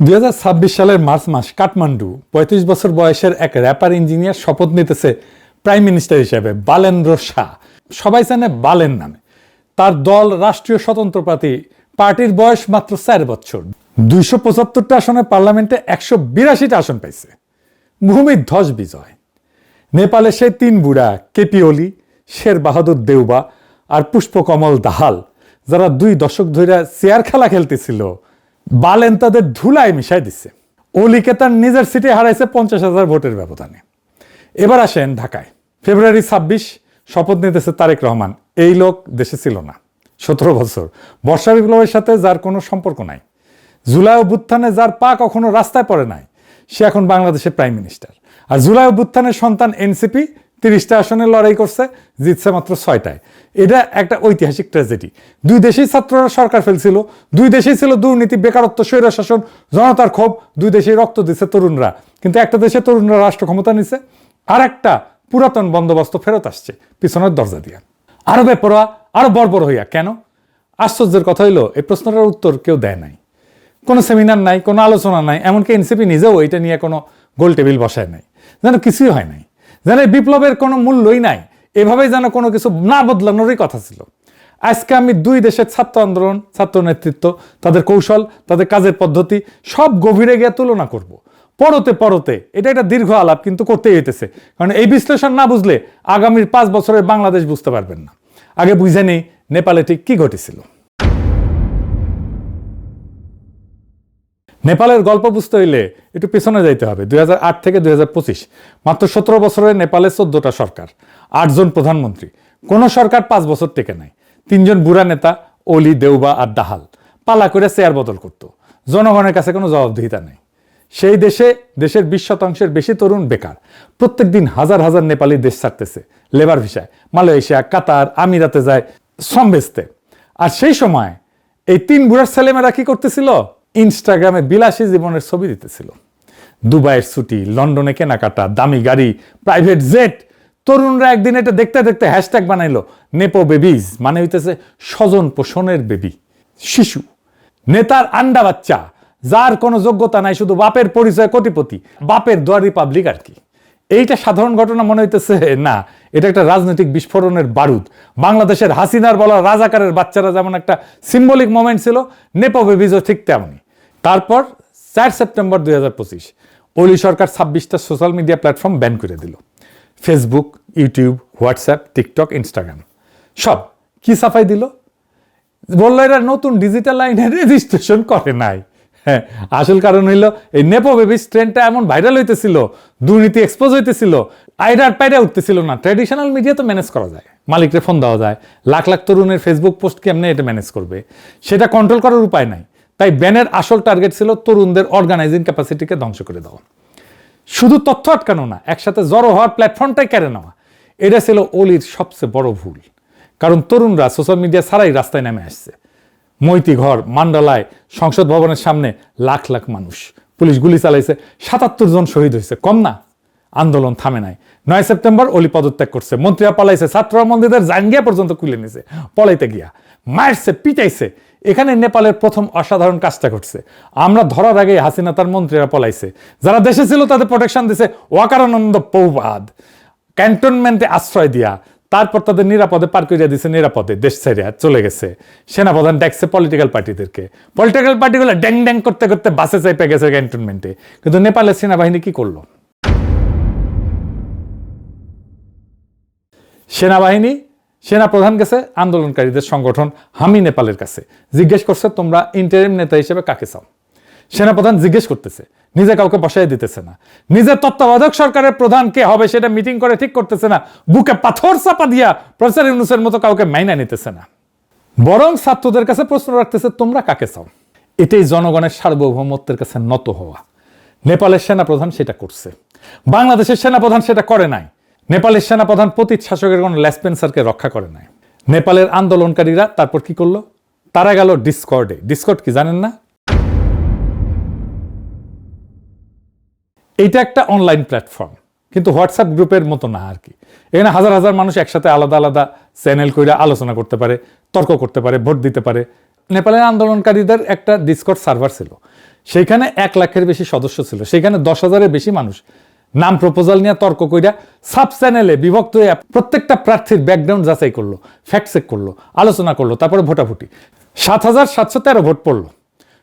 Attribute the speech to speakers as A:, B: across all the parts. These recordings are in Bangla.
A: 2026 সালের মার্চ মাস কাঠমান্ডু ৩৫ বছর বয়সের এক র্যাপার ইঞ্জিনিয়ার শপথ নিতেছে প্রাইম মিনিস্টার হিসেবে। বালেন্দ্র শাহ, সবাই জানে বালেন নামে। তার দল রাষ্ট্রীয় স্বতন্ত্র পার্টির বয়স মাত্র 4 বছর। 275টা আসনে পার্লামেন্টে 182টা আসন পাইছে। ভূমিধ্বস বিজয়। নেপালে সেই 3 বুড়া কেপি ওলি, শের বাহাদুর দেউবা আর পুষ্পকমল দাহাল, যারা 2 দশক ধরে চেয়ার খেলা খেলতেছিল, বালেন তাদের ধুলায় মিশাই দিচ্ছে। ওলিকে তার নিজের সিটে হারাইছে 50,000 ভোটের ব্যবধানে। এবার আসেন ঢাকায়। ফেব্রুয়ারি 26 শপথ নিতেছে তারেক রহমান। এই লোক দেশে ছিল না 17 বছর। বর্ষা বিপ্লবের সাথে যার কোনো সম্পর্ক নাই, জুলাই অভ্যুত্থানে যার পা কখনো রাস্তায় পড়ে নাই, সে এখন বাংলাদেশের প্রাইম মিনিস্টার। আর জুলাই অভ্যুত্থানের সন্তান এনসিপি 30টা আসনে লড়াই করছে, জিতছে মাত্র 6টায়। এটা একটা ঐতিহাসিক ট্র্যাজেডি। 2 দেশেই ছাত্ররা সরকার ফেলছিল, 2 দেশেই ছিল দুর্নীতি, বেকারত্ব, স্বৈরশাসন, জনতার ক্ষোভ, 2 দেশেই রক্ত দিচ্ছে তরুণরা। কিন্তু একটা দেশে তরুণরা রাষ্ট্র ক্ষমতা নিছে, আর একটা পুরাতন বন্দোবস্ত ফেরত আসছে পিছনের দরজা দিয়া। আরো বেপরোয়া, আরো বর্বর হইয়া। কেন? আশ্চর্যের কথা হইল এই প্রশ্নটার উত্তর কেউ দেয় নাই। কোনো সেমিনার নাই, কোনো আলোচনা নাই, এমনকি এনসিপি নিজেও এটা নিয়ে কোনো গোল টেবিল বসায় নাই, যেন কিছুই হয় নাই, যেন বিপ্লবের কোনো মূল্যই নাই। এভাবেই যেন কোনো কিছু না বদলানোরই কথা ছিল। আজকে আমি 2 দেশের ছাত্র আন্দোলন, ছাত্র নেতৃত্ব, তাদের কৌশল, তাদের কাজের পদ্ধতি সব গভীরে গিয়ে তুলনা করব। পরতে এটা একটা দীর্ঘ আলাপ, কিন্তু করতেই হইতেছে, কারণ এই বিশ্লেষণ না বুঝলে আগামীর 5 বছরের বাংলাদেশ বুঝতে পারবেন না। আগে বুঝে নেই নেপালে ঠিক কি ঘটেছিল। নেপালের গল্প বুঝতে হইলে একটু পেছনে যাইতে হবে। 2008 থেকে 2025, মাত্র 17 বছরে নেপালে 14টা সরকার, 8 জন প্রধানমন্ত্রী। কোন সরকার 5 বছর টেকে নাই। 3 জন বুড়া নেতা, ওলি, দেউবা আর দাহাল, পালা করে চেয়ার বদল করত। জনগণের কাছে কোনো জবাবদিহিতা নেই। সেই দেশের 20% বেশি তরুণ বেকার। প্রত্যেক দিন হাজার হাজার নেপালি দেশ ছাড়তেছে লেবার ভিসায়, মালয়েশিয়া, কাতার, আমিরাতে যায় শ্রম বেচতে। আর সেই সময় এই 3 বুড়ার ছেলেমেয়েরা কি করতেছিল? ইনস্টাগ্রামে বিলাসী জীবনের ছবি দিতেছিল। দুবাইয়ের ছুটি, লন্ডনে কেনাকাটা, দামি গাড়ি, প্রাইভেট জেট। তরুণরা একদিন এটা দেখতে দেখতে হ্যাশট্যাগ বানাইলো নেপো বেবিজ, মানে হইতেছে স্বজন পোষণের বেবি, শিশু। নেতার আন্ডা বাচ্চা, যার কোনো যোগ্যতা নাই, শুধু বাপের পরিচয় কোটিপতি, বাপের দোয়া রিপাবলিক আর কি। এইটা সাধারণ ঘটনা মনে হইতেছে না, এটা একটা রাজনৈতিক বিস্ফোরণের বারুদ। বাংলাদেশের হাসিনার বলা রাজাকারের বাচ্চারা যেমন একটা সিম্বলিক মোমেন্ট ছিল, নেপো বেবিজও ঠিক তেমনই। তারপর 4 সেপ্টেম্বর 2025 ওলি সরকার 26টা সোশ্যাল মিডিয়া প্ল্যাটফর্ম ব্যান করে দিল। Facebook, YouTube, WhatsApp, TikTok, Instagram, সব কি সাফাই দিল? বললো এরা নতুন ডিজিটাল লাইনে রেজিস্ট্রেশন করে নাই। হ্যাঁ, আসল কারণ হইল এই নেপো বেবিস ট্রেন্ডটা এমন ভাইরাল হইতেছিল, দুর্নীতি এক্সপোজ হইতেছিল, আইডার পাইডা উঠতেছিল না। ট্র্যাডিশনাল মিডিয়া তো ম্যানেজ করা যায়, মালিকরে ফোন দেওয়া যায়। লাখ লাখ তরুণের ফেসবুক পোস্ট কেমনে এটা ম্যানেজ করবে, সেটা কন্ট্রোল করার উপায় নাই। তাই ব্যানের আসল টার্গেট ছিল তরুণদের অর্গানাইজিং ক্যাপাসিটিকে ধ্বংস করে দেওয়া। শুধু তথ্য আটকানো না, একসাথে জড়ো হওয়ার প্ল্যাটফর্মটাই কেড়ে নেওয়া। এটা ছিল ওলির সবচেয়ে বড় ভুল। কারণ তরুণরা সোশ্যাল মিডিয়া ছাড়াই রাস্তায় নেমে আসছে। মৈতীঘর, মান্ডালায়, সংসদ ভবনের সামনে লাখ লাখ মানুষ, পুলিশ গুলি চালাইছে, 77 জন শহীদ হয়েছে, কম না? আন্দোলন থামে নাই। 9 সেপ্টেম্বর ওলি পদত্যাগ করছে, মন্ত্রীরা পলাইছে, ছাত্ররা মন্দিরের জাঙ্গিয়া পর্যন্ত খুলে নিছে পলাইতে গিয়া, মারছে, পিটাইছে। এখানে নেপালের প্রথম অসাধারণ কাজটা ঘটছে। আমরা ধরার আগে হাসিনা তার মন্ত্রীরা পলাইছে, যারা দেশে ছিল তাদের প্রোটেকশন দিছে ওয়াকারানন্দ পৌবাদ, ক্যান্টনমেন্টে আশ্রয় দিয়া। তারপর তাদের নিরাপদে পার করিয়া দিছে, নিরাপদে দেশ ছেড়ে চলে গেছে। সেনাপ্রধান ডাকছে পলিটিক্যাল পার্টিদেরকে, পলিটিক্যাল পার্টিগুলো ড্যাং ড্যাং করতে করতে বাসে চাইপে গেছে ক্যান্টনমেন্টে। কিন্তু নেপালের সেনাবাহিনী কি করলো? সেনাপ্রধান গেছে আন্দোলনকারীদের সংগঠন হামি নেপালের কাছে, জিজ্ঞেস করছে তোমরা ইন্টারিম নেতা হিসেবে কাকে চাও। সেনাপ্রধান জিজ্ঞেস করতেছে, নিজে কাউকে বসাই দিতেছে না। নিজের তত্ত্বাবধায়ক সরকারের প্রধান কে হবে সেটা মিটিং করে ঠিক করতেছে না। বুকে পাথর চাপা দিয়া প্রফেসর ইউনূসের মতো কাউকে মাইনা নিতেছে না, বরং ছাত্রদের কাছে প্রশ্ন রাখতেছে তোমরা কাকে চাও। এটাই জনগণের সার্বভৌমত্বের কাছে নত হওয়া। নেপালের সেনাপ্রধান সেটা করছে, বাংলাদেশের সেনাপ্রধান সেটা করে নাই। নেপালের সেনাপ্রধান পতিত শাসকের কোন লেসপেন্সারকে রক্ষা করে নাই। নেপালের আন্দোলনকারীরা তারপর কি করলো? তারা গেল ডিসকর্ডে। ডিসকর্ড কি জানেন না? এইটা একটা অনলাইন প্ল্যাটফর্ম, কিন্তু হোয়াটসঅ্যাপ গ্রুপের মতো না আর কি। এখানে হাজার হাজার মানুষ একসাথে আলাদা আলাদা চ্যানেল করে আলোচনা করতে পারে, তর্ক করতে পারে, ভোট দিতে পারে। নেপালের আন্দোলনকারীদের একটা ডিসকর্ড সার্ভার ছিল, সেইখানে 1 লাখের বেশি সদস্য ছিল, সেখানে 10,000-এর বেশি মানুষ নাম প্রপোজাল নিয়ে তর্ক কইরা সাব চ্যানেলে বিভক্ত হয়ে প্রত্যেকটা প্রার্থীর ব্যাকগ্রাউন্ড যাচাই করলো, ফ্যাক্ট চেক করলো, আলোচনা করলো, তারপরে ভোটাভুটি 7,713 ভোট পড়লো।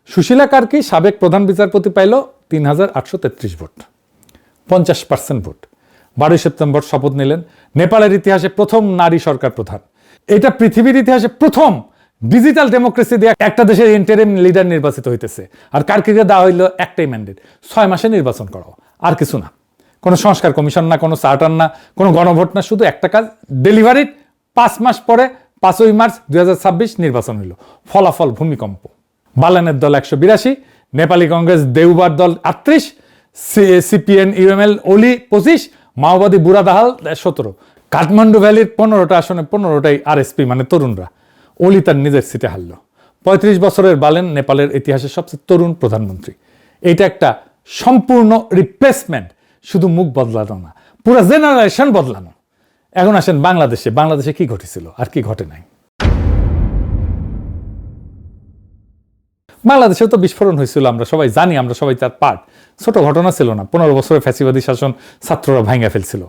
A: সুশীলা কার্কি সাবেক প্রধান বিচারপতি পাইল 3,833 ভোট, 50% ভোট। 12 সেপ্টেম্বর শপথ নিলেন, নেপালের ইতিহাসে প্রথম নারী সরকার প্রধান। এটা পৃথিবীর ইতিহাসে প্রথম ডিজিটাল ডেমোক্রেসি দিয়ে একটা দেশের ইন্টারিম লিডার নির্বাচিত হইতেছে। আর কার্কিকে দেওয়া হইল একটাই ম্যান্ডেট, 6 মাসে নির্বাচন করাও, আর কিছু না। কোনো সংস্কার কমিশন না, কোনো চার্টার না, কোনো গণভোট না, শুধু একটা কাজ, ডেলিভারির 5 মাস পরে 5ই মার্চ 2026 নির্বাচন হইল। ফলাফল ভূমিকম্প। বালেনের দল 182, নেপালি কংগ্রেস দেউবার দল 38, সিপিএন ইউএমএল ওলি 25, মাওবাদী বুড়াদাহাল 17। কাঠমান্ডু ভ্যালির 15টা আসনে 15টাই আরএসপি মানে তরুণরা। ওলি তার নিজের সিটে হারল। 35 বছরের বালেন নেপালের ইতিহাসে সবচেয়ে তরুণ প্রধানমন্ত্রী। এইটা একটা সম্পূর্ণ রিপ্লেসমেন্ট, শুধু মুখ বদলানো না, পুরো জেনারেশন বদলানো। এখন আসেন বাংলাদেশে। বাংলাদেশে কি ঘটেছিল আর কি ঘটে নাই? বাংলাদেশে তো বিস্ফোরণ হয়েছিল, আমরা সবাই জানি, আমরা সবাই তার পার্ট। ছোট ঘটনা ছিল না। 15 বছরের ফ্যাসিবাদী শাসন ছাত্ররা ভাঙা ফেলছিল,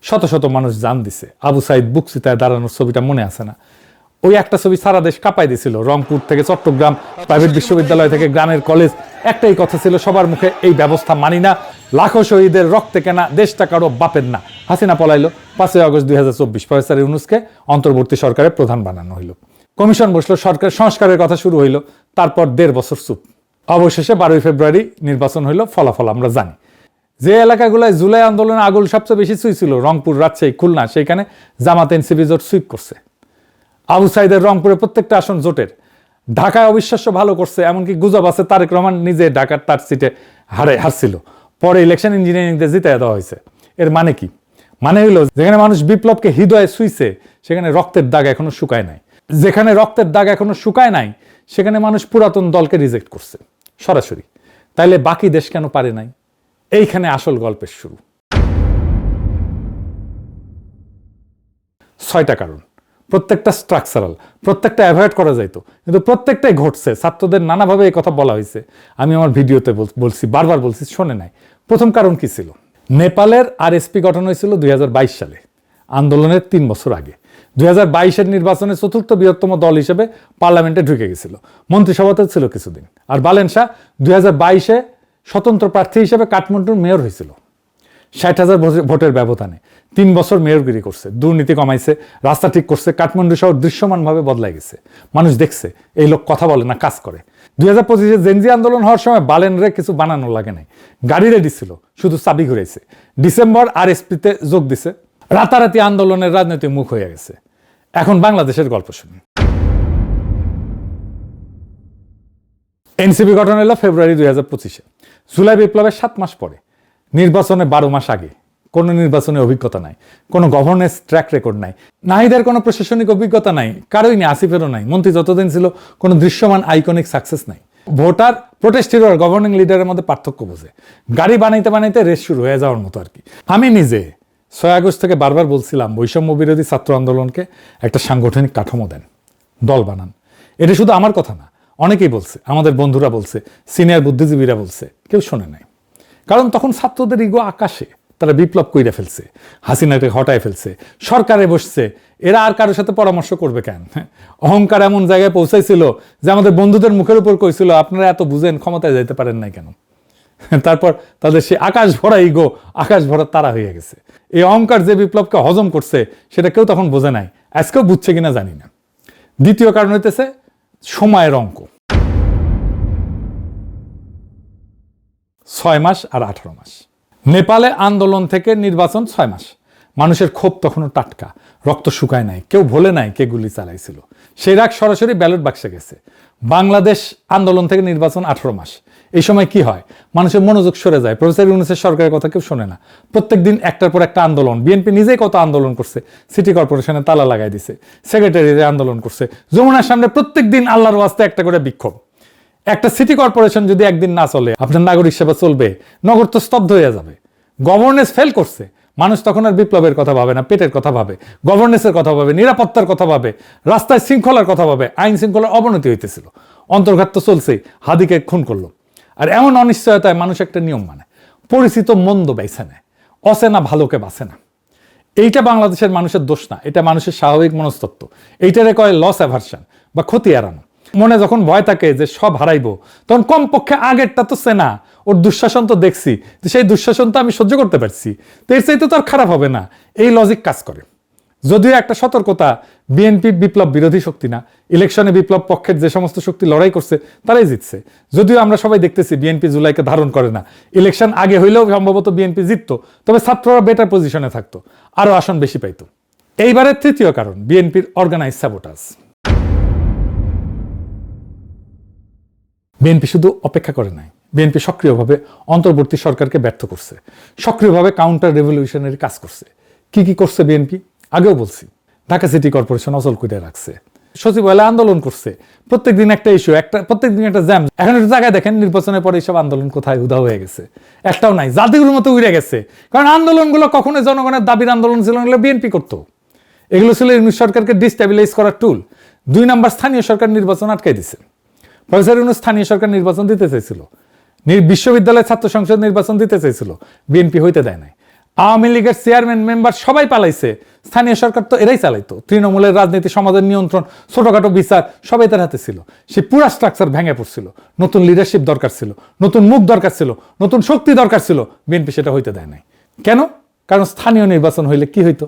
A: শত শত মানুষ জান দিছে। আবু সাইদ বুকচিতায় দাঁড়ানোর ছবিটা মনে আছে না? ওই একটা ছবি সারা দেশ কাঁপাই দিছিল। রংপুর থেকে চট্টগ্রাম, প্রাইভেট বিশ্ববিদ্যালয় থেকে গ্রামের কলেজ, একটাই কথা ছিল সবার মুখে, এই ব্যবস্থা মানি না, লাখো শহীদের রক্তে কেনা, দেশটা কারো বাপের না। হাসিনা পলাইলো। 5ই আগস্ট 2024 প্রফেসর ইউনূসকে অন্তর্বর্তী সরকারের প্রধান বানানো হইল। কমিশন বসলো, সরকার সংস্কারের কথা শুরু হইল। তারপর 1.5 বছর চুপ। অবশেষে 12ই ফেব্রুয়ারি নির্বাচন হইল। ফলাফল আমরা জানি। যে এলাকাগুলোয় জুলাই আন্দোলনে আগুন সবচেয়ে বেশি ছুঁইছিল, রংপুর, রাজশাহী, খুলনা, সেইখানে জামাত এনসিপি জোট সুইপ করছে। আবু সাইদের রংপুরে প্রত্যেকটা আসন জোটের। ঢাকায় অবিশ্বাস্য ভালো করছে, এমনকি গুজব আছে তারেক রহমান নিজে ঢাকার তার সিটে হারছিল। পরে ইলেকশন ইঞ্জিনিয়ারিং দিয়ে জিতাইয়া দেওয়া হয়েছে। এর মানে কি? মানে হইল, যেখানে মানুষ বিপ্লবকে হৃদয়ে ছুঁইছে, সেখানে রক্তের দাগ এখনো শুকায় নাই। যেখানে রক্তের দাগ এখনো শুকায় নাই, সেখানে মানুষ পুরাতন দলকে রিজেক্ট করছে সরাসরি। তাইলে বাকি দেশ কেন পারে নাই? এইখানে আসল গল্পের শুরু। 6টা কারণ, প্রত্যেকটা স্ট্রাকচারাল, প্রত্যেকটা অ্যাভয়েড করা যাইতো, কিন্তু প্রত্যেকটাই ঘটছে। ছাত্রদের নানাভাবে এই কথা বলা হয়েছে, আমি আমার ভিডিওতে বলছি, বারবার বলছি, শোনে নাই। প্রথম কারণ কি ছিল? নেপালের আরএসপি গঠন হয়েছিল 2022 সালে, আন্দোলনের 3 বছর আগে। 2022-এর নির্বাচনে 4র্থ বৃহত্তম দল হিসেবে পার্লামেন্টে ঢুকে গেছিল, মন্ত্রিসভাতে ছিল কিছুদিন। আর বালেন শাহ 2022-এ স্বতন্ত্র প্রার্থী হিসেবে কাঠমান্ডুর মেয়র হয়েছিল 60,000 ভোটের ব্যবধানে। 3 বছর মেয়রগিরি করছে, দুর্নীতি কমাইছে, রাস্তা ঠিক করছে, কাঠমান্ডু শহর দৃশ্যমানভাবে বদলাই গেছে। মানুষ দেখছে এই লোক কথা বলে না, কাজ করে। 2025-এ জেনজি আন্দোলন হওয়ার সময় বালেনরে কিছু বানানো লাগে নাই, গাড়ি রেডি ছিল, শুধু চাবি ঘুরাইছে। ডিসেম্বর আরএসপিতে যোগ দিছে, রাতারাতি আন্দোলনের রাজনৈতিক মুখ হয়ে গেছে। এখন বাংলাদেশের গল্প শুনি। এনসিপি গঠন হলো ফেব্রুয়ারি 2025-এ, জুলাই বিপ্লবের 7 মাস পরে। নির্বাচনে 12 মাস আগে। কোনো নির্বাচনে অভিজ্ঞতা নাই, কোনো গভর্নেন্স ট্র্যাক রেকর্ড নাই, নাহিদের কোনো প্রশাসনিক অভিজ্ঞতা নাই, কারোই নেই, আসিফেরও নাই, মন্ত্রী যতদিন ছিল কোনো দৃশ্যমান আইকনিক সাকসেস নাই। ভোটার, প্রোটেস্ট হিরো আর গভর্নিং লিডারের মধ্যে পার্থক্য বোঝে। গাড়ি বানাইতে বানাইতে রেস শুরু হয়ে যাওয়ার মতো আর কি। আমি নিজে 6 আগস্ট থেকে বারবার বলছিলাম, বৈষম্য বিরোধী ছাত্র আন্দোলনকে একটা সাংগঠনিক কাঠামো দেন, দল বানান। এটা শুধু আমার কথা না, অনেকেই বলছে, আমাদের বন্ধুরা বলছে, সিনিয়র বুদ্ধিজীবীরা বলছে, কেউ শোনে নাই। কারণ তখন ছাত্রদের ইগো আকাশে, তারা বিপ্লব কইরা ফেলছে, হাসিনাকে হটায় ফেলছে, সরকারে বসছে, এরা আর কারোর সাথে পরামর্শ করবে কেন? অহংকার এমন জায়গায় পৌঁছাইছিল যে আমাদের বন্ধুদের মুখের উপর কইছিল, আপনারা এত বুঝেন, ক্ষমতায় যাইতে পারেন নাই কেন? তারপর তাদের সে আকাশ ভরা ইগো, আকাশ ভরা তারা হয়ে গেছে। এই অহংকার যে বিপ্লবকে হজম করছে, সেটা কেউ তখন বোঝে নাই, আজকেও বুঝছে কিনা জানি না। দ্বিতীয় কারণ হইতেছে সময়ের অঙ্ক। 6 মাস আর 18 মাস। নেপালে আন্দোলন থেকে নির্বাচন 6 মাস। মানুষের ক্ষোভ তখনও টাটকা, রক্ত শুকায় নাই, কেউ ভোলে নাই কে গুলি চালাইছিল। সেই রাগ সরাসরি ব্যালট বাক্সে গেছে। বাংলাদেশ আন্দোলন থেকে নির্বাচন 18 মাস। এই সময় কি হয়? মানুষের মনোযোগ সরে যায়, প্রফেসর ইউনূসের সরকারের কথা কেউ শোনে না। প্রত্যেকদিন একটার পর একটা আন্দোলন। বিএনপি নিজেই কত আন্দোলন করছে, সিটি কর্পোরেশনে তালা লাগাই দিছে, সেক্রেটারিতে আন্দোলন করছে, যমুনার সামনে প্রত্যেকদিন আল্লাহর ওয়াস্তে একটা করে বিক্ষোভ। একটা সিটি কর্পোরেশন যদি একদিন না চলে, আপনার নাগরিক সেবা চলবে? নগর তো স্তব্ধ হয়ে যাবে। গভর্নেন্স ফেল করছে, মানুষ তখন আর বিপ্লবের কথা ভাবে না, পেটের কথা ভাবে, গভর্নেন্সের কথা ভাবে, নিরাপত্তার কথা ভাবে, রাস্তায় শৃঙ্খলার কথা ভাবে। আইন শৃঙ্খলার অবনতি হইতেছিল, অন্তর্ঘাত তো চলছেই, হাদিকে খুন করলো। আর এমন অনিশ্চয়তায় মানুষ একটা নিয়ম মানে, পরিচিত মন্দ বেছে নেয়, অচেনা ভালোকে বাঁচে না। এইটা বাংলাদেশের মানুষের দোষ না, এটা মানুষের স্বাভাবিক মনস্তত্ত্ব। এইটারে কয় লস অ্যাভারশন বা ক্ষতি এড়ানো। মনে যখন ভয় থাকে যে সব হারাইবো, তখন কমপক্ষে আগেরটা তো চেনা, ওর দুঃশাসন তো দেখছি, যে সেই দুঃশাসন তো আমি সহ্য করতে পারছি, তো এর চাইতে তো আর খারাপ হবে না, এই লজিক কাজ করে। যদিও একটা সতর্কতা, বিএনপি বিপ্লব বিরোধী শক্তি না, ইলেকশনে বিপ্লব পক্ষের যে সমস্ত শক্তি লড়াই করছে তারাই জিতছে। যদিও আমরা সবাই দেখতেছি বিএনপি জুলাইকে ধারণ করে না, ইলেকশন আগে হইলেও সম্ভবত বিএনপি জিততো, তবে ছাত্ররা বেটার পজিশনে থাকতো, আরো আসন বেশি পাইতো। এইবারের তৃতীয় কারণ, বিএনপির অর্গানাইজ স্যাবোটাজ। বিএনপি শুধু অপেক্ষা করে নাই, বিএনপি সক্রিয়ভাবে অন্তর্বর্তী সরকারকে ব্যর্থ করছে, সক্রিয়ভাবে কাউন্টার রেভলিউশনারি কাজ করছে। কি কি করছে বিএনপি? আগেও বলছি, ঢাকা সিটি কর্পোরেশন অচল করে রাখছে, সচিবালয়ে আন্দোলন করছে, প্রত্যেকদিন একটা ইস্যু, প্রত্যেকদিন একটা জ্যাম। এখন একটা জায়গায় দেখেন নির্বাচনের পরে এইসব আন্দোলন কোথায় উধাও হয়ে গেছে, একটাও নাই, জাতিগুলোর মতো উড়ে গেছে। কারণ আন্দোলনগুলো কখনোই জনগণের দাবির আন্দোলন ছিল না, বিএনপি করতো। এগুলো ছিল ইউনূস সরকারকে ডিস্টেবিলাইজ করার টুল। 2 নাম্বার, স্থানীয় সরকার নির্বাচন আটকাই দিছে। প্রফেসর ইউনূস স্থানীয় সরকার নির্বাচন দিতে চাইছিল, বিশ্ববিদ্যালয় ছাত্র সংসদ নির্বাচন দিতে চাইছিল, বিএনপি হইতে দেয় নাই। আওয়ামী লীগের চেয়ারম্যান মেম্বার সবাই পালাইছে, স্থানীয় সরকার তো এরাই চালাইতো। তৃণমূলের রাজনীতি, সমাজের নিয়ন্ত্রণ, ছোটখাটো বিচার সবাই তার হাতে ছিল। সে পুরা স্ট্রাকচার ভেঙে পড়ছিল। নতুন লিডারশিপ দরকার ছিল, নতুন মুখ দরকার ছিল, নতুন শক্তি দরকার ছিল, বিএনপি সেটা হইতে দেয় নাই। কেন? কারণ স্থানীয় নির্বাচন হইলে কি হইতো?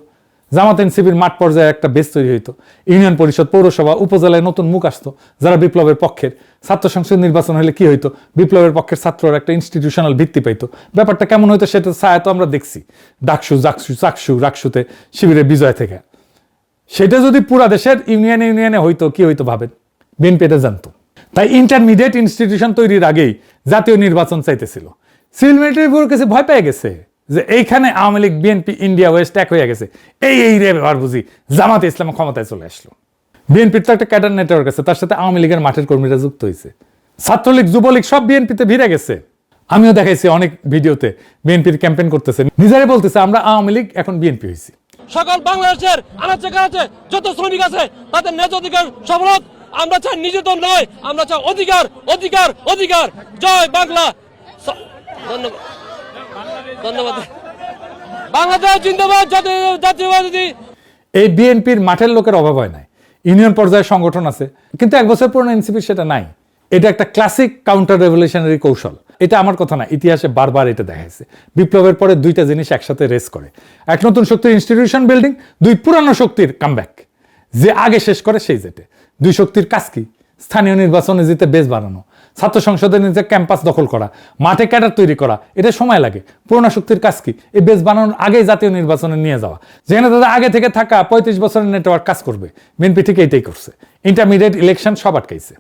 A: জামাত এনসিপির মাঠ পর্যায়ে একটা বেস তৈরি হইতো, ইউনিয়ন পরিষদ, পৌরসভা, উপজেলায় নতুন মুখ আসতো যারা বিপ্লবের পক্ষের। ছাত্র সংসদ নির্বাচন হলে কি হইতো? বিপ্লবের পক্ষের ছাত্ররা একটা ইনস্টিটিউশনাল ভিত্তি পাইতো। ব্যাপারটা কেমন হইতো সেটা ছায়া তো আমরা দেখছি, ডাকসু, চাকসু, রাকসুতে শিবিরের বিজয় থেকে। সেটা যদি পুরা দেশের ইউনিয়নে হইতো, কি হইতো ভাবেন? বিএনপি এটা জানতো। তাই ইন্টারমিডিয়েট ইনস্টিটিউশন তৈরির আগেই জাতীয় নির্বাচন চাইতেছিল। সিভিল মিলিটারি ব্যুরোর কাছে ভয় পেয়ে গেছে যে এইখানে Awami League, BNP, India West এক হয়ে গেছে, এই রে ব্যাপার বুঝি জামাতে ইসলাম ক্ষমতায় চলে আসলো। বিএনপির তো একটা ক্যাডার নেটওয়ার্ক আছে, তার সাথে আওয়ামী লীগের মাঠের কর্মীরা যুক্ত হয়েছে, ছাত্রলীগ, যুবলীগ সব বিএনপিতে ভিড়ে গেছে। আমিও দেখাইছি অনেক ভিডিওতে বিএনপির ক্যাম্পেইন করতেছে, নিজেরাই বলতেছে আমরা আওয়ামী লীগ, এখন বিএনপি হয়েছি।
B: সকল বাংলাদেশের আনাচে কানাচে যত শ্রমিক আছে তাদের ন্যায্য অধিকার সফল হোক। আমরা চাই নির্যাতন নয়, আমরা চাই অধিকার, অধিকার, অধিকার। জয় বাংলা। ধন্যবাদ, ধন্যবাদ। বাংলাদেশ জিন্দাবাদ, জাতীয়বাদী।
A: এই বিএনপির মাঠের লোকের অভাব হয় নাই, ইউনিয়ন পর্যায়ে সংগঠন আছে, কিন্তু 1 বছর পুরনো এনসিপির সেটা নাই। এটা একটা ক্লাসিক কাউন্টার রেভলিউশনারি কৌশল। এটা আমার কথা না, ইতিহাসে বারবার এটা দেখাইছে। বিপ্লবের পরে দুইটা জিনিস একসাথে রেস করে, এক নতুন শক্তির ইনস্টিটিউশন বিল্ডিং, 2 পুরানো শক্তির কামব্যাক। যে আগে শেষ করে সেই জেটে। 2 শক্তির কাজ কি? স্থানীয় নির্বাচনে জিতে বেস বাড়ানো, ছাত্র সংসদের নিজে ক্যাম্পাস দখল করা, মাঠে ক্যাডার তৈরি করা, এটা সময় লাগে। পুরোনো শক্তির কাজ কি? এই বেস বানানোর আগেই জাতীয় নির্বাচনে নিয়ে যাওয়া, যেখানে তাদের আগে থেকে থাকা 35 বছরের নেটওয়ার্ক কাজ করবে। বিএনপি ঠিক এইটাই করছে। ইন্টারমিডিয়েট ইলেকশন সব আটকাইছে,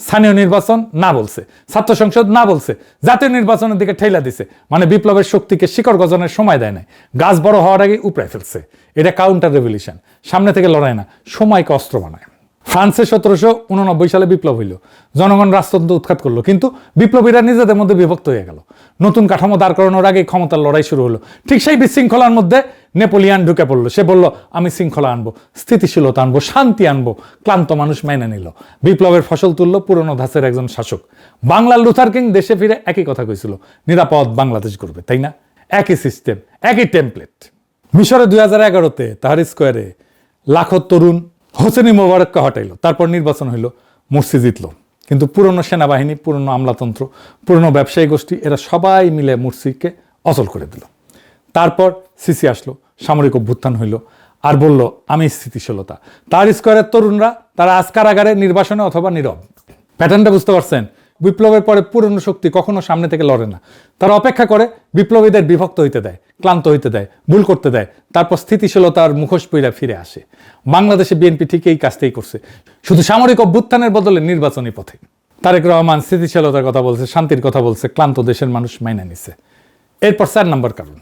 A: স্থানীয় নির্বাচন না বলছে, ছাত্র সংসদ না বলছে, জাতীয় নির্বাচনের দিকে ঠেলা দিছে। মানে বিপ্লবের শক্তিকে শিকড় গজনের সময় দেয় নাই, গাছ বড় হওয়ার আগে উপড়ে ফেলছে। এটা কাউন্টার রেভলিউশন, সামনে থেকে লড়াই না, সময়কে অস্ত্র বানায়। ফ্রান্সে 1789 সালে বিপ্লব হইল, জনগণ রাজতন্ত্র উৎখাত করলো, কিন্তু বিপ্লবীরা নিজেদের মধ্যে বিভক্ত হয়ে গেল। নতুন কাঠামো দাঁড় করানোর আগে ক্ষমতার লড়াই শুরু হলো। ঠিক সেই বিশৃঙ্খলার মধ্যে নেপোলিয়ান ঢুকে পড়লো। সে বলল আমি শৃঙ্খলা আনবো, স্থিতিশীলতা আনবো, শান্তি আনবো। ক্লান্ত মানুষ মেনে নিল, বিপ্লবের ফসল তুললো পুরনো ধাঁচের একজন শাসক। বাংলার লুথার কিং দেশে ফিরে একই কথা কইছিল, নিরাপদ বাংলাদেশ করবে, তাই না? একই সিস্টেম, একই টেমপ্লেট। মিশরে 2011-তে তাহরির স্কোয়ারে লাখো তরুণ হোসেনি মোবারককে হটাইলো, তারপর নির্বাচন হইলো, মুরসি জিতলো। কিন্তু পুরনো সেনাবাহিনী, পুরনো আমলাতন্ত্র, পুরনো ব্যবসায়ী গোষ্ঠী, এরা সবাই মিলে মুরসিকে অচল করে দিল। তারপর সিসি আসলো, সামরিক অভ্যুত্থান হইল, আর বলল আমি স্থিতিশীলতা। তার স্কোয়ারের তরুণরা তারা আজ কারাগারে, নির্বাসনে অথবা নীরব। প্যাটার্নটা বুঝতে পারছেন? বিপ্লবের পরে পুরনো শক্তি কখনো সামনে থেকে লড়ে না, তারা অপেক্ষা করে বিপ্লবীদের বিভক্ত হইতে দেয়, ক্লান্ত হইতে দেয়, ভুল করতে দেয়, তারপর স্থিতিশীলতার মুখোশ পইরা ফিরে আসে। বাংলাদেশে বিএনপি ঠিক এই কাজটাই করছে, শুধু সামরিক অভ্যুত্থানের বদলে নির্বাচনী পথে। তারেক রহমান স্থিতিশীলতার কথা বলছে, শান্তির কথা বলছে, ক্লান্ত দেশের মানুষ মাইনা নিছে। এরপর 4 নম্বর কারণ,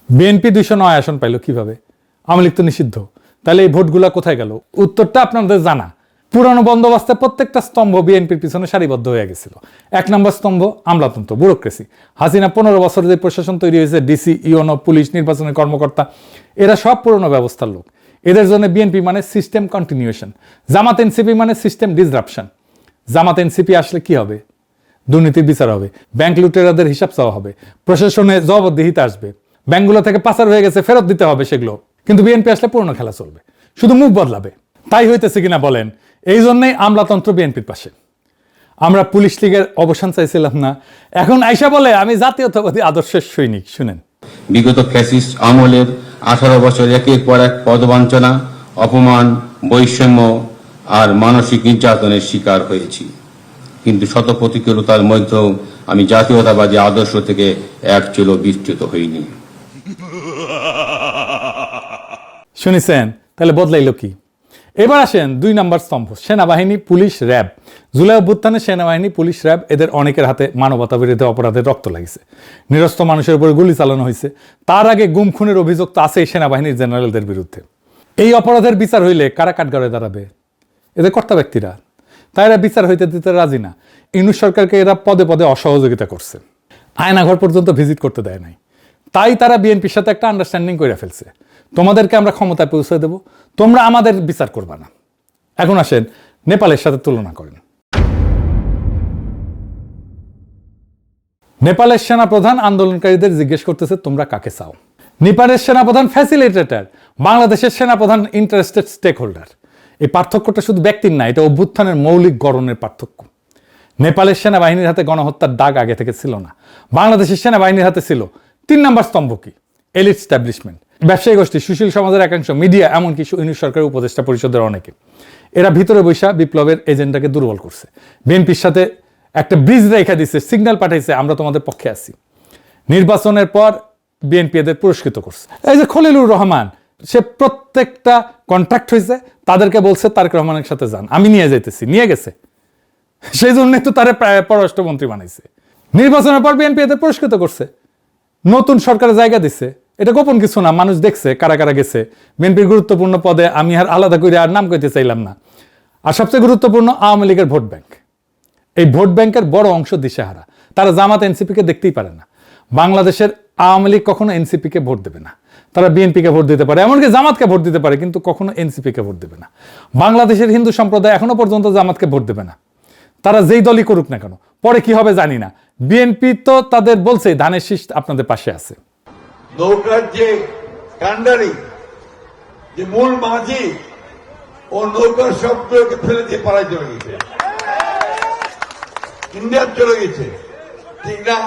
A: বিএনপি 209 আসন পাইল কিভাবে? আওয়ামী লীগ তো নিষিদ্ধ, তাহলে এই ভোটগুলা কোথায় গেল? উত্তরটা আপনাদের জানা। পুরানো বন্দোবস্তে প্রত্যেকটা স্তম্ভ বিএনপির পিছনে সারিবদ্ধ হয়ে গেছিল। 1 নম্বর স্তম্ভ আমলাতন্ত্র, ব্যুরোক্রেসি। হাসিনা 15 বছর যে প্রশাসন তৈরি হয়েছে, ডিসি, ইউনো, পুলিশ, নির্বাচনের কর্মকর্তা, এরা সব পুরনো ব্যবস্থার লোক। এদের জন্য বিএনপি মানে সিস্টেম কন্টিনিউশন, জামাত এনসিপি মানে সিস্টেম ডিসরাপশন। জামাত এনসিপি আসলে কি হবে? দুর্নীতির বিচার হবে, ব্যাংক লুটেরাদের হিসাব চাওয়া হবে, প্রশাসনে জবাবদিহিতা আসবে, ব্যাংকগুলো থেকে পাচার হয়ে গেছে ফেরত দিতে হবে সেগুলো। কিন্তু বিএনপি আসলে পুরনো খেলা চলবে, শুধু মুখ বদলাবে। তাই হইতেছে কিনা বলেন? এই জন্যই আমলাতন্ত্র বিএনপির পাশে। আমরা পুলিশ লীগের অবসান চাইছিলাম না, এখন আইসা বলে আমি জাতীয়তাবাদী আদর্শের সৈনিক। শুনেন,
C: বিগত ফ্যাসিস্ট আমলের 18 বছর একের পর এক পদবঞ্চনা, অপমান, বৈষম্য আর মানসিক নির্যাতনের শিকার হয়েছি, কিন্তু শত প্রতিকূলতার মধ্যেও আমি জাতীয়তাবাদী আদর্শ থেকে এক চুলো বিচ্যুত হইনি।
A: শুনেছেন? তাহলে বদলাইলো কি? এবার আসেন 2 নম্বর স্তম্ভ, সেনাবাহিনী, পুলিশ, র্যাব। জুলাই অভ্যুত্থানে সেনাবাহিনী, পুলিশ, র্যাব এদের অনেকের হাতে মানবতা বিরোধী অপরাধের রক্ত লাগিছে, নিরস্ত্র মানুষের উপরে গুলি চালানো হয়েছে। তার আগে গুম খুনের অভিযোগ তো আছেই সেনাবাহিনীর জেনারেলদের বিরুদ্ধে। এই অপরাধের বিচার হইলে কারা কাঠগড়ায় দাঁড়াবে? এদের কর্তা ব্যক্তিরা। তাই এরা বিচার হইতে দিতে রাজি না। ইউনূস সরকারকে এরা পদে পদে অসহযোগিতা করছে, আয়নাঘর পর্যন্ত ভিজিট করতে দেয় নাই। তাই তারা বিএনপির সাথে একটা আন্ডারস্ট্যান্ডিং করে ফেলছে, তোমাদেরকে আমরা ক্ষমতায় পৌঁছে দেব, তোমরা আমাদের বিচার করবা না। এখন আসেন নেপালের সাথে তুলনা করেন। নেপালের সেনাপ্রধান আন্দোলনকারীদের জিজ্ঞেস করতেছে তোমরা কাকে চাও। নেপালের সেনাপ্রধান ফ্যাসিলিটেটর, বাংলাদেশের সেনাপ্রধান ইন্টারেস্টেড স্টেক হোল্ডার। এই পার্থক্যটা শুধু ব্যক্তির না, এটা অভ্যুত্থানের মৌলিক গড়নের পার্থক্য। নেপালের সেনাবাহিনীর হাতে গণহত্যার দাগ আগে থেকে ছিল না, বাংলাদেশের সেনাবাহিনীর হাতে ছিল। 3 নম্বর স্তম্ভ কি? এলিট স্ট্যাবলিশমেন্ট, ব্যবসায়ী গোষ্ঠী, সুশীল সমাজের একাংশ, মিডিয়া, এমনকি ইউনূস সরকারের উপদেষ্টা পরিষদের অনেকে। এরা ভিতরে বৈশা বিপ্লবের এজেন্ডাকে দুর্বল করছে, বিএনপির সাথে একটা ব্রিজ রেখা দিচ্ছে, সিগন্যাল পাঠাইছে আমরা তোমাদের পক্ষে আছি। নির্বাচনের পর বিএনপি এদের পুরস্কৃত করছে। এই যে খলিলুর রহমান, সে প্রত্যেকটা কন্ট্রাক্ট হয়েছে, তাদেরকে বলছে তারেক রহমানের সাথে যান, আমি নিয়ে যাইতেছি, নিয়ে গেছে। সেই জন্যই তো তারা পররাষ্ট্রমন্ত্রী বানাইছে। নির্বাচনের পর বিএনপি এদের পুরস্কৃত করছে, নতুন সরকারের জায়গা দিচ্ছে। এটা গোপন কিছু না, মানুষ দেখছে কারা কারা গেছে বিএনপির গুরুত্বপূর্ণ পদে। আমি আর আলাদা করে আর নাম কইতে চাইলাম না। আর সবচেয়ে গুরুত্বপূর্ণ আওয়ামী লীগের ভোট ব্যাংক। এই ভোট ব্যাংকের বড় অংশ দিশেহারা, তারা জামাত এনসিপিকে দেখতেই পারে না। বাংলাদেশের আওয়ামী লীগ কখনো এনসিপিকে ভোট দেবে না, তারা বিএনপিকে ভোট দিতে পারে, এমনকি জামাতকে ভোট দিতে পারে, কিন্তু কখনো এনসিপিকে ভোট দেবে না। বাংলাদেশের হিন্দু সম্প্রদায় এখনো পর্যন্ত জামাতকে ভোট দেবে না, তারা যেই দলই করুক না কেন। পরে কি হবে জানি না। বিএনপি তো তাদের বলছে ধানের শীষ আপনাদের পাশে আছে।
D: নৌকার যে কান্ডারি, যে মূল মাঝি, ও নৌকার সবগুলোকে ফেলে দিয়ে পাড়ায় চলে গেছে, ইন্ডিয়ার চলে গেছে, ঠিক না?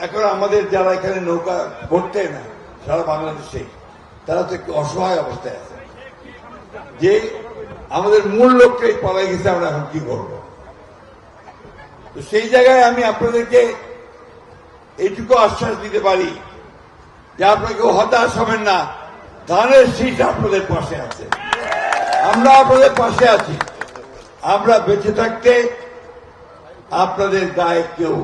D: এখন আমাদের যারা এখানে নৌকা ভরতে না সারা বাংলাদেশে, তারা তো একটু অসহায় অবস্থায় আছে, যে আমাদের মূল লোকটাই পালাই গেছে, আমরা এখন কি করব? তো সেই জায়গায় আমি আপনাদেরকে এইটুকু আশ্বাস দিতে পারি যে আপনাকে হতাশ হবেন না, ধানের শীষ আপনাদের পাশে আছে, আমরা আপনাদের পাশে আছি। আমরা বেঁচে থাকতে আপনাদের গায়ে কেউ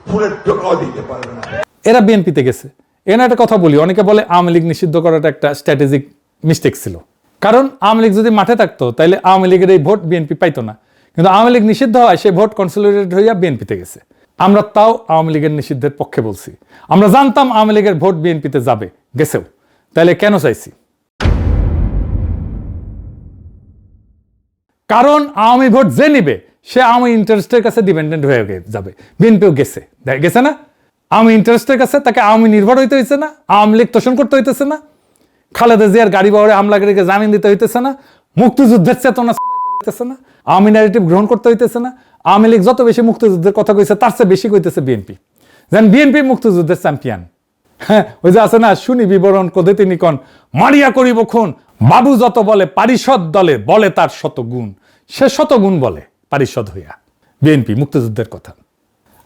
D: ফুলের টোকাও দিতে পারবে না।
A: এরা বিএনপিতে গেছে। এখানে একটা কথা বলি, অনেকে বলে আওয়ামী লীগ নিষিদ্ধ করাটা একটা স্ট্র্যাটেজিক মিস্টেক ছিল, কারণ আওয়ামী লীগ যদি মাঠে থাকতো তাহলে আওয়ামী লীগের এই ভোট বিএনপি পাইতো না। কিন্তু আওয়ামী লীগ নিষিদ্ধ হয়, সেই ভোট কনসলিডেটেড হইয়া বিএনপিতে গেছে। আমরা তাও আওয়ামী লীগের নিষিদ্ধের পক্ষে বলছি। আমরা জানতাম আওয়ামী লীগের ভোট বিএনপিতে যাবে, গেছেও। তাহলে কেন চাইছি? কারণ আওয়ামী ভোট যে নিবে সে আওয়ামী ইন্টারেস্টের কাছে ডিপেন্ডেন্ট হয়ে যাবে। বিএনপিও গেছে, গেছে না? আওয়ামী ইন্টারেস্টের কাছে তাকে আওয়ামী নির্ভর হইতে হইছে না, আওয়ামী লীগ তোষণ করতে হইতেছে না, খালেদা জিয়ার গাড়ি বহরে হামলাকারীকে জামিন দিতে হইতেছে না, মুক্তিযুদ্ধের চেতনা হইতেছে না, আওয়ামী ন্যারেটিভ গ্রহণ করতে হইতেছে না। আওয়ামী লীগ যত বেশি মুক্তিযুদ্ধের কথা কইছে তার চেয়ে বেশি কইতেছে বিএনপি, যেন বিএনপি মুক্তিযুদ্ধের চ্যাম্পিয়ন। হ্যাঁ, ওই যে আছে না, শুনি বিবরণ কোদে তিনি কন, মারিয়া করিব খুন, বাবু যত বলে পারিষদ দলে বলে তার শত গুণ, সে শত গুণ বলে পারিষদ হইয়া। বিএনপি মুক্তিযুদ্ধের কথা।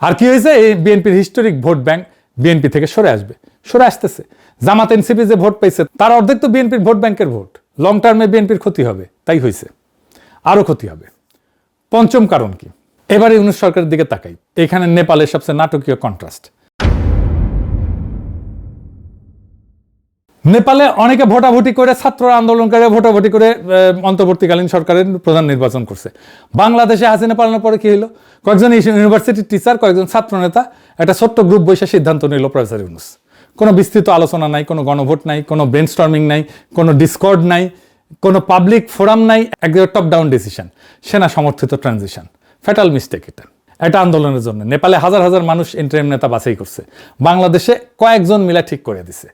A: আর কি হয়েছে? এই বিএনপির হিস্টোরিক ভোট ব্যাংক বিএনপি থেকে সরে আসবে, সরে আসতেছে। জামাত এনসিপি যে ভোট পাইছে তার অর্ধেক তো বিএনপির ভোট ব্যাংকের ভোট। লং টার্মে বিএনপির ক্ষতি হবে, তাই হয়েছে, আরো ক্ষতি হবে। পঞ্চম কারণ কি? এবারে ইউনূস সরকারের দিকে তাকাই। এখানে নেপালের সবচেয়ে নাটকীয় কন্ট্রাস্ট। নেপালে অনেকে ভোটাভুটি করে, ছাত্র আন্দোলনকারী ভোটাভুটি করে অন্তর্বর্তীকালীন সরকারের প্রধান নির্বাচন করছে। বাংলাদেশে হাসিনা পালানোর পরে কি হলো? কয়েকজন ইউনিভার্সিটির টিচার, কয়েকজন ছাত্র নেতা একটা ছোট্ট গ্রুপ বসে সিদ্ধান্ত নিল প্রফেসর ইউনূস। কোনো বিস্তৃত আলোচনা নাই, কোনো গণভোট নাই, কোনো ব্রেনস্টর্মিং নাই, কোনো ডিসকর্ড নাই, কোনো পাবলিক ফোরাম নাই, একদম টপ ডাউন ডিসিশন, সেনা সমর্থিত ট্রানজিশন। ফ্যাটাল মিস্টেক এটা। একটা আন্দোলনের জন্য নেপালে হাজার হাজার মানুষ ইন্টারিম নেতা বাছাই করছে, বাংলাদেশে কয়েকজন মিলে ঠিক করে দিছে।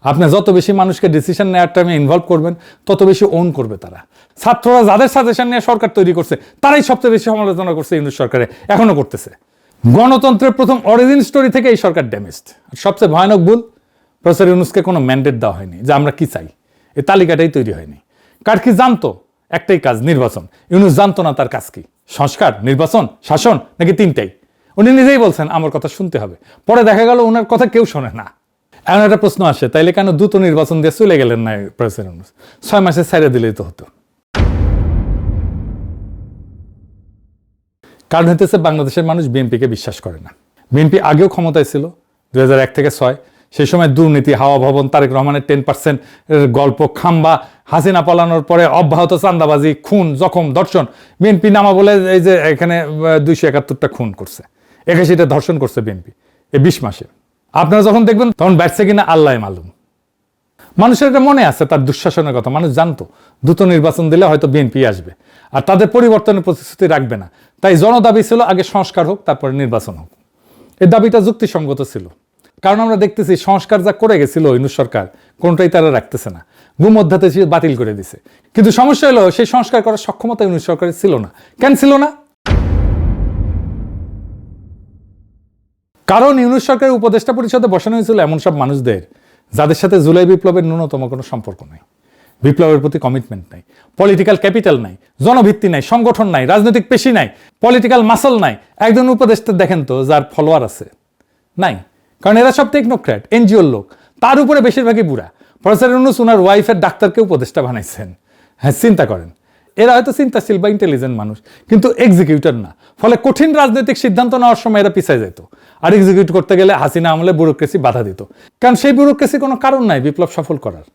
A: আপনি যত বেশি মানুষকে ডিসিশন নেওয়ার টাইমে ইনভলভ করবেন, তত বেশি ওন করবে তারা। ছাত্ররা যাদের সাজেশন নিয়ে সরকার তৈরি করছে, তারাই সবচেয়ে বেশি সমালোচনা করছে ইউনূস সরকারে, এখনো করতেছে। গণতন্ত্রের প্রথম অরিজিন স্টোরি থেকে এই সরকার ড্যামেজড। সবচেয়ে ভয়ানক ভুল, প্রফেসর ইউনূসকে কোনো ম্যান্ডেট দেওয়া হয়নি যে আমরা কি চাই, এই তালিকাটাই তৈরি হয়নি। কার কি জানতো? একটাই কাজ, নির্বাচন। ইউনূস জানতো না তার কাজ কি, সংস্কার, নির্বাচন, শাসন, নাকি তিনটাই। উনি নিজেই বলছেন আমার কথা শুনতে হবে, পরে দেখা গেল ওনার কথা কেউ শোনে না। এমন একটা প্রশ্ন আসে, তাইলে কেন দ্রুত নির্বাচন দিয়ে চলে গেলেন না প্রফেসর ইউনূস? 6 মাসে ছেড়ে দিলেই তো হতো। কারণ হইতেছে বাংলাদেশের মানুষ বিএনপিকে বিশ্বাস করে না। বিএনপি আগেও ক্ষমতায় ছিল 2001 থেকে 6, সেই সময় দুর্নীতি, হাওয়া ভবন, তারেক রহমানের 10% গল্প, খাম্বা, হাসিনা পালানোর পরে অব্যাহত চাঁদাবাজি, খুন, জখম, ধর্ষণ। বিএনপি নামা বলে এই যে এখানে 271টা খুন করছে, 81টা ধর্ষণ করছে বিএনপি এই 20 মাসে। আপনারা যখন দেখবেন তখন ব্যাটছে কিনা আল্লাহ মালুম। মানুষের এটা মনে আছে তার দুঃশাসনের কথা, মানুষ জানতো দ্রুত নির্বাচন দিলে হয়তো বিএনপি আসবে, আর তাদের পরিবর্তনের প্রতিশ্রুতি রাখবে না। তাই জনদাবি ছিল আগে সংস্কার হোক, তারপরে নির্বাচন হোক। এই দাবিটা যুক্তিসঙ্গত ছিল, কারণ আমরা দেখতেছি সংস্কার যা করে গেছিল ইউনূস সরকার, কোনটাই তারা রাখতেছে না, গুম অধ্যাদেশ বাতিল করে দিছে। কিন্তু সমস্যা হলো সেই সংস্কার করার সক্ষমতা ইউনূস সরকারের ছিল না। কেন ছিল না? কারণ ইউনূস সরকারের উপদেষ্টা পরিষদে বসানো হয়েছিল এমন সব মানুষদের যাদের সাথে জুলাই বিপ্লবের ন্যূনতম কোনো সম্পর্ক নাই, বিপ্লবের প্রতি কমিটমেন্ট নাই, পলিটিক্যাল ক্যাপিটাল নাই, জনভিত্তি নাই, সংগঠন নাই, রাজনৈতিক পেশি নাই, পলিটিক্যাল মাসল নাই। একজন উপদেষ্টা দেখেন তো যার ফলোয়ার আছে? নাই। কারণ এরা সব টেকনোক্র্যাট, এনজিওর লোক, তার উপরে বেশিরভাগই বুড়া। প্রফেসর ইউনূস ওনার ওয়াইফের ডাক্তারকে উপদেষ্টা বানাইছেন। হ্যাঁ, চিন্তা করেন, এরা হয়তো চিন্তাশীল বা ইন্টেলিজেন্ট মানুষ, কিন্তু এক্সিকিউটর না। ফলে কঠিন রাজনৈতিক সিদ্ধান্ত নেওয়ার সময় এরা পিছিয়ে যেত, আর এক্সিকিউট করতে গেলে হাসিনা আমলে ব্যুরোক্রেসি বাধা দিত। কারণ সেই ব্যুরোক্রেসি কোনো কারণ নাই বিপ্লব সফল করার।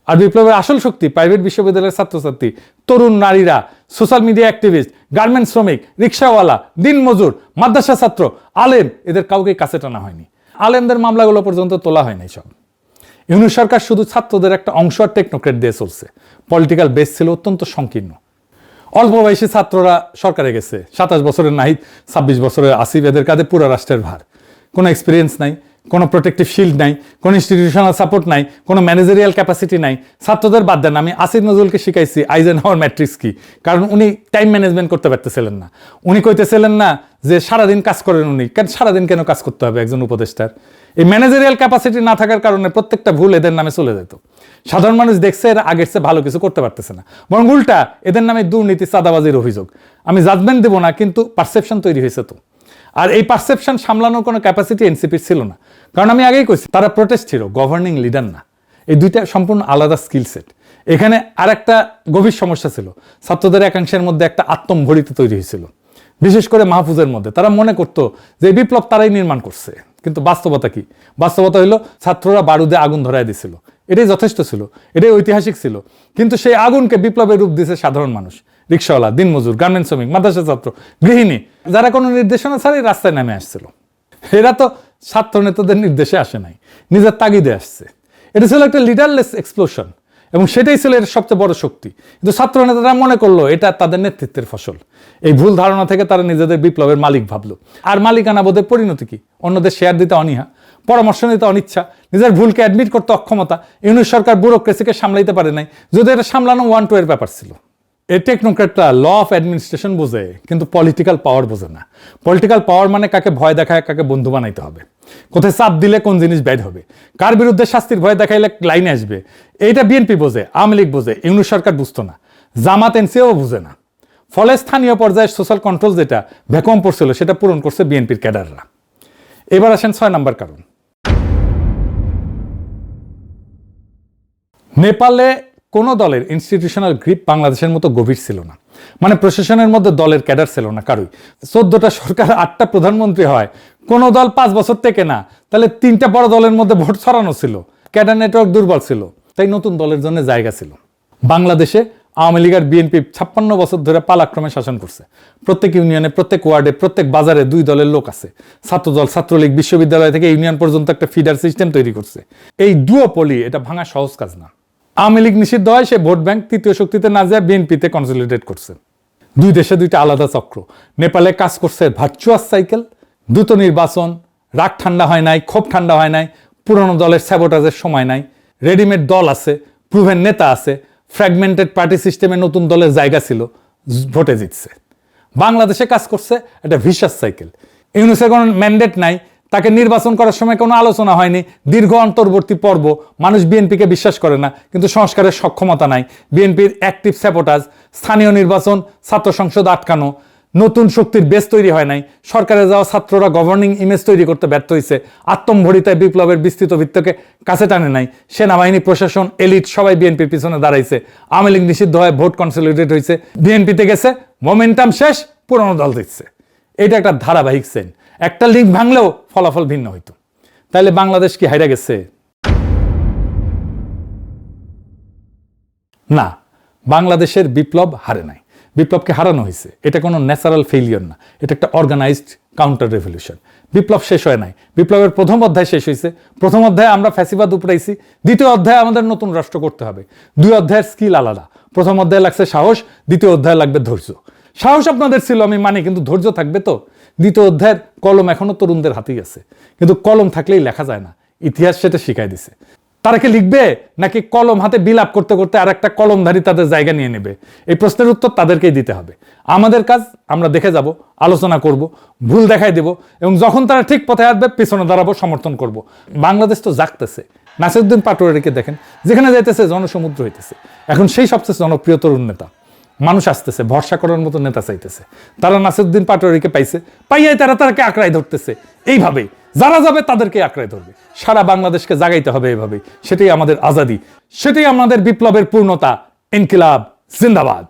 A: আর বিপ্লবের আসল শক্তি প্রাইভেট বিশ্ববিদ্যালয়ের ছাত্রছাত্রী, তরুণ নারীরা, সোশ্যাল মিডিয়া অ্যাক্টিভিস্ট, গার্মেন্টস শ্রমিক, রিক্সাওয়ালা, দিনমজুর, মাদ্রাসা ছাত্র, আলেম, এদের কাউকে কাছে টানা হয়নি। আলেমদের মামলাগুলো পর্যন্ত তোলা হয় নাই সব। ইউনূস সরকার শুধু ছাত্রদের একটা অংশ আর টেকনোক্রেট দিয়ে চলছে। পলিটিক্যাল বেস ছিল অত্যন্ত সংকীর্ণ। অল্প বয়সী ছাত্ররা সরকারে গেছে, 27 বছরের নাহিদ, 26 বছরের আসিফ, এদের কাঁধে পুরো রাষ্ট্রের ভার। কোনো এক্সপিরিয়েন্স নাই, কোনো প্রোটেক্টিভ শিল্ড নাই, কোনো ইনস্টিটিউশনাল সাপোর্ট নাই, কোনো ম্যানেজারিয়াল ক্যাপাসিটি নাই। ছাত্রদের বাদ দেন, আমি আসিফ নজরুলকে শিখাইছি আইজেনহাওয়ার ম্যাট্রিক্স কি, কারণ উনি টাইম ম্যানেজমেন্ট করতে পারতেছিলেন না। উনি কইতেছিলেন না যে সারাদিন কাজ করেন উনি, কেন সারাদিন কেন কাজ করতে হবে একজন উপদেষ্টার? এই ম্যানেজারিয়াল ক্যাপাসিটি না থাকার কারণে প্রত্যেকটা ভুল এদের নামে চলে যেত। সাধারণ মানুষ দেখছে এরা আগের চেয়ে ভালো কিছু করতে পারতেছে না, বরং উল্টা এদের নামে দুর্নীতি, চাঁদাবাজির অভিযোগ। আমি জাজমেন্ট দেবো না, কিন্তু পারসেপশন তৈরি হয়েছে তো। আর এই পারসেপশন সামলানোর কোনো ক্যাপাসিটি এনসিপির ছিল না, কারণ আমি আগেই কইছি তারা প্রোটেস্ট ছিল, গভর্নিং লিডার না। এই দুইটা সম্পূর্ণ আলাদা স্কিল সেট। এখানে আর একটা গভীর সমস্যা ছিল, ছাত্রদের একাংশের মধ্যে একটা আত্মম্ভরিত তৈরি হয়েছিল, বিশেষ করে মাহফুজের মধ্যে। তারা মনে করতো যে বিপ্লব তারাই নির্মাণ করছে, কিন্তু বাস্তবতা কি? বাস্তবতা হলো ছাত্ররা বারুদে আগুন ধরায় দিছিল, এটাই যথেষ্ট ছিল, এটাই ঐতিহাসিক ছিল। কিন্তু সেই আগুনকে বিপ্লবের রূপ দিয়েছে সাধারণ মানুষ, রিক্সাওয়ালা, দিনমজুর, গার্মেন্টস শ্রমিক, মাদ্রাসা ছাত্র, গৃহিণী, যারা কোনো নির্দেশনা ছাড়াই রাস্তায় নেমে আসছিল। এরা তো ছাত্র নেতাদের নির্দেশে আসে নাই, নিজের তাগিদে আসছে। এটা ছিল একটা লিডারলেস এক্সপ্লোশন, এবং সেটাই ছিল এর সবচেয়ে বড় শক্তি। কিন্তু ছাত্র নেতারা মনে করলো এটা তাদের নেতৃত্বের ফসল। এই ভুল ধারণা থেকে তারা নিজেদের বিপ্লবের মালিক ভাবলো। আর মালিকানা বোধের পরিণতি কি? অন্যদের শেয়ার দিতে অনীহা, পরামর্শ নিতে অনিচ্ছা, নিজের ভুলকে অ্যাডমিট করতে অক্ষমতা। ইউনূস সরকার ব্যুরোক্রেসিকে সামলাইতে পারে নাই, যদি এটা সামলানো 1-2 এর ব্যাপার ছিল। এই টেকনোক্র্যাটরা ল অফ অ্যাডমিনিস্ট্রেশন বোঝে, কিন্তু পলিটিক্যাল পাওয়ার বোঝে না। পলিটিক্যাল পাওয়ার মানে কাকে ভয় দেখায়, কাকে বন্ধু বানাইতে হবে, কোথায় চাপ দিলে কোন জিনিস ব্যাড হবে, কার বিরুদ্ধে শাস্তির ভয় দেখাইলে লাইনে আসবে। এইটা বিএনপি বোঝে, আওয়ামী লীগ বোঝে, ইউনূস সরকার বুঝতো না, জামাত এনসিও বুঝে না। ফলে স্থানীয় পর্যায়ে সোশ্যাল কন্ট্রোল যেটা ভ্যাকুয়াম পড়ছিল সেটা পূরণ করছে বিএনপির ক্যাডাররা। এবার আসেন 6 নম্বর কারণ। নেপালে কোনো দলের ইনস্টিটিউশনাল গ্রিপ বাংলাদেশের মতো গভীর ছিল না। মানে প্রশাসনের মধ্যে দলের ক্যাডার ছিল না কারোই। 14টা সরকার, 8টা প্রধানমন্ত্রী হয়, কোনো দল 5 বছর থেকে না, তাহলে 3টা বড় দলের মধ্যে ভোট ছড়ানো ছিল, ক্যাডার নেটওয়ার্ক দুর্বল ছিল, তাই নতুন দলের জন্য জায়গা ছিল। বাংলাদেশে আওয়ামী লীগ আর বিএনপি 56 বছর ধরে পালাক্রমে শাসন করছে। প্রত্যেক ইউনিয়নে, প্রত্যেক ওয়ার্ডে, প্রত্যেক বাজারে 2 দলের লোক আছে। ছাত্রদল, ছাত্রলীগ, বিশ্ববিদ্যালয় থেকে ইউনিয়ন পর্যন্ত একটা ফিডার সিস্টেম তৈরি করছে। এই ডুওপলি এটা ভাঙা সহজ কাজ না। আওয়ামী লীগ নিষিদ্ধ হয়, সে ভোট ব্যাংক তৃতীয় শক্তিতে না যায় বিএনপিতে কনসলিডেট করছে। দুই দেশে দুইটা আলাদা চক্র। নেপালে কাজ করছে ভার্চুয়াস সাইকেল, দ্রুত নির্বাচন, রাগ ঠান্ডা হয় নাই, ক্ষোভ ঠান্ডা হয় নাই, পুরনো দলের স্যাবোটাজের সময় নাই, রেডিমেড দল আছে, প্রুভেন নেতা আছে, ফ্র্যাগমেন্টেড পার্টি সিস্টেমে নতুন দলের জায়গা ছিল, ভোটে জিতছে। বাংলাদেশে কাজ করছে একটা ভিশাস সাইকেল। ইউনুসের কোনো ম্যান্ডেট নাই, তাকে নির্বাচন করার সময় কোনো আলোচনা হয়নি, দীর্ঘ অন্তর্বর্তী পর্ব, মানুষ বিএনপিকে বিশ্বাস করে না, কিন্তু সংস্কারের সক্ষমতা নাই, বিএনপির অ্যাক্টিভ স্যাবোটাজ, স্থানীয় নির্বাচন, ছাত্র সংসদ আটকানো, নতুন শক্তির বেস তৈরি হয় নাই, সরকারে যাওয়া ছাত্ররা গভর্নিং ইমেজ তৈরি করতে ব্যর্থ হয়েছে, আত্মম্ভরিতায় বিপ্লবের বিস্তৃত ভিত্তিকে কাছে টানে নাই, সেনাবাহিনী, প্রশাসন, এলিট সবাই বিএনপির পিছনে দাঁড়াইছে, আওয়ামী লীগ নিষিদ্ধ হয়, ভোট কনসলিডেট হয়েছে, বিএনপিতে গেছে, মোমেন্টাম শেষ, পুরনো দল দিচ্ছে। এটা একটা ধারাবাহিক সেন। একটা লিঙ্ক ভাঙলেও ফলাফল ভিন্ন হইতো। তাহলে বাংলাদেশ কি হাইরা গেছে? না, বাংলাদেশের বিপ্লব হারে নাই, বিপ্লবকে হারানো হয়েছে। এটা কোনো ন্যাচারাল ফেইলিয়র না, এটা একটা অর্গানাইজড কাউন্টার রেভলিউশন। বিপ্লব শেষ হয় নাই, বিপ্লবের প্রথম অধ্যায় শেষ হয়েছে। প্রথম অধ্যায়ে আমরা ফ্যাসিবাদ উপড়াইছি, দ্বিতীয় অধ্যায়ে আমাদের নতুন রাষ্ট্র করতে হবে। দুই অধ্যায়ের স্কিল আলাদা। প্রথম অধ্যায়ে লাগছে সাহস, দ্বিতীয় অধ্যায়ে লাগবে ধৈর্য। সাহস আপনাদের ছিল আমি মানি, কিন্তু ধৈর্য থাকবে তো। দ্বিতীয় অধ্যায়ের কলম এখনো তরুণদের হাতেই আছে, কিন্তু কলম থাকলেই লেখা যায় না। ইতিহাস সেটা শিখাই দিছে। তারা কি লিখবে, নাকি কলম হাতে বিলাপ করতে করতে আর একটা কলমধারী তাদের জায়গা নিয়ে নেবে? এই প্রশ্নের উত্তর তাদেরকেই দিতে হবে। আমাদের কাজ, আমরা দেখে যাব, আলোচনা করব, ভুল দেখাই দেব, এবং যখন তারা ঠিক পথে আসবে পিছনে দাঁড়াবো, সমর্থন করব। বাংলাদেশ তো জাগতেছে। নাসিরউদ্দিন পাটোয়ারিকে দেখেন, যেখানে যাইতেছে জনসমুদ্র হইতেছে। এখন সেই সবচেয়ে জনপ্রিয় তরুণ নেতা। মানুষ আসতেছে, ভরসা করার মতো নেতা চাইতেছে। তারা নাসিরউদ্দিন পাটোয়ারিকে পাইছে, পাইয়াই তারা তাকে আঁকড়াই ধরতেছে। এইভাবেই যারা যাবে তাদেরকে আঁকড়াই ধরবে। সারা বাংলাদেশকে জাগাইতে হবে এভাবেই। সেটাই আমাদের আজাদি, সেটাই আমাদের বিপ্লবের পূর্ণতা। ইনকিলাব জিন্দাবাদ।